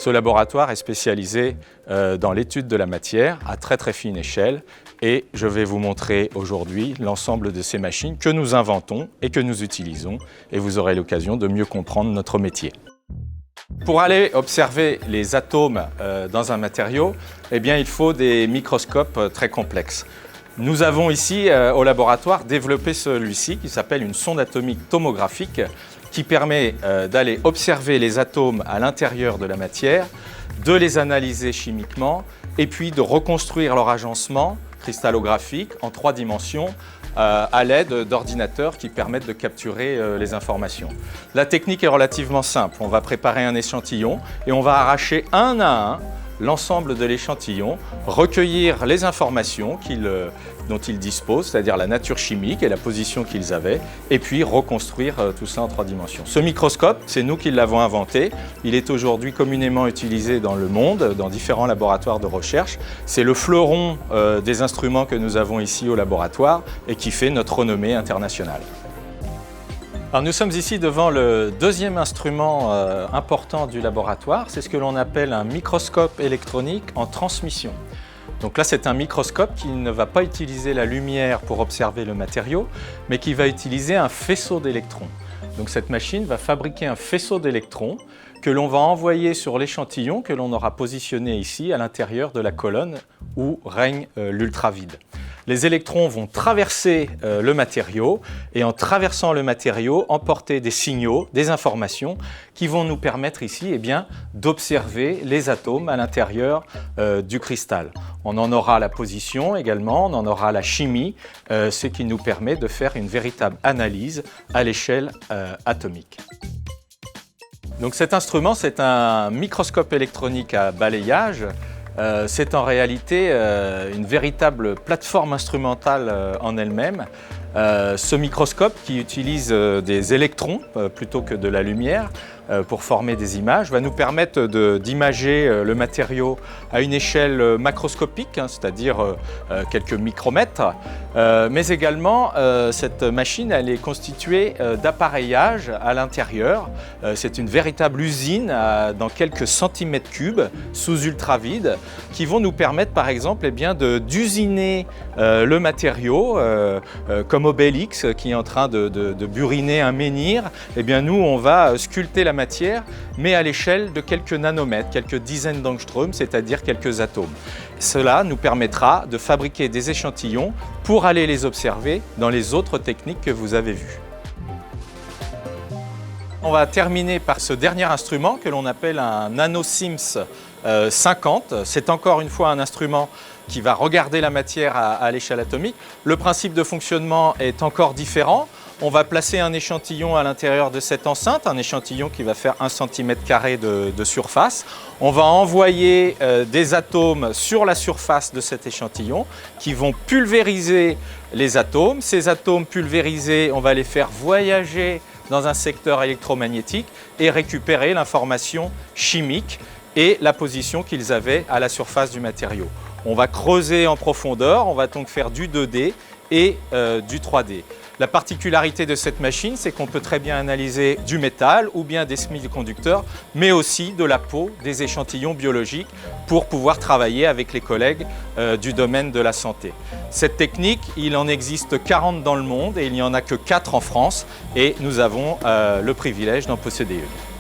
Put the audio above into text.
Ce laboratoire est spécialisé dans l'étude de la matière à très fine échelle et je vais vous montrer aujourd'hui l'ensemble de ces machines que nous inventons et que nous utilisons et vous aurez l'occasion de mieux comprendre notre métier. Pour aller observer les atomes dans un matériau, eh bien, il faut des microscopes très complexes. Nous avons ici au laboratoire développé celui-ci qui s'appelle une sonde atomique tomographique qui permet d'aller observer les atomes à l'intérieur de la matière, de les analyser chimiquement et puis de reconstruire leur agencement cristallographique en 3 dimensions à l'aide d'ordinateurs qui permettent de capturer les informations. La technique est relativement simple. On va préparer un échantillon et on va arracher un à un l'ensemble de l'échantillon, recueillir les informations dont ils disposent, c'est-à-dire la nature chimique et la position qu'ils avaient, et puis reconstruire tout ça en 3 dimensions. Ce microscope, c'est nous qui l'avons inventé. Il est aujourd'hui communément utilisé dans le monde, dans différents laboratoires de recherche. C'est le fleuron des instruments que nous avons ici au laboratoire et qui fait notre renommée internationale. Alors nous sommes ici devant le deuxième instrument important du laboratoire, c'est ce que l'on appelle un microscope électronique en transmission. Donc là c'est un microscope qui ne va pas utiliser la lumière pour observer le matériau, mais qui va utiliser un faisceau d'électrons. Donc cette machine va fabriquer un faisceau d'électrons que l'on va envoyer sur l'échantillon que l'on aura positionné ici à l'intérieur de la colonne où règne l'ultravide. Les électrons vont traverser le matériau et en traversant le matériau, emporter des signaux, des informations qui vont nous permettre ici d'observer les atomes à l'intérieur du cristal. On en aura la position également, on en aura la chimie, ce qui nous permet de faire une véritable analyse à l'échelle atomique. Donc cet instrument, c'est un microscope électronique à balayage. C'est en réalité une véritable plateforme instrumentale en elle-même. Ce microscope qui utilise des électrons plutôt que de la lumière pour former des images va nous permettre d'imager le matériau à une échelle macroscopique, c'est-à-dire quelques micromètres, mais également cette machine elle est constituée d'appareillages à l'intérieur. C'est une véritable usine dans quelques centimètres cubes sous ultravide qui vont nous permettre par exemple d'usiner le matériau comme Obélix qui est en train de buriner un menhir. Nous on va sculpter la matière mais à l'échelle de quelques nanomètres, quelques dizaines d'angstroms, c'est-à-dire quelques atomes. Cela nous permettra de fabriquer des échantillons pour aller les observer dans les autres techniques que vous avez vues. On va terminer par ce dernier instrument que l'on appelle un NanoSims 50. C'est encore une fois un instrument qui va regarder la matière à l'échelle atomique. Le principe de fonctionnement est encore différent. On va placer un échantillon à l'intérieur de cette enceinte, un échantillon qui va faire 1 cm² de surface. On va envoyer des atomes sur la surface de cet échantillon qui vont pulvériser les atomes. Ces atomes pulvérisés, on va les faire voyager dans un secteur électromagnétique et récupérer l'information chimique et la position qu'ils avaient à la surface du matériau. On va creuser en profondeur, on va donc faire du 2D et du 3D. La particularité de cette machine, c'est qu'on peut très bien analyser du métal ou bien des semi-conducteurs, mais aussi de la peau, des échantillons biologiques pour pouvoir travailler avec les collègues du domaine de la santé. Cette technique, il en existe 40 dans le monde et il n'y en a que 4 en France et nous avons le privilège d'en posséder une.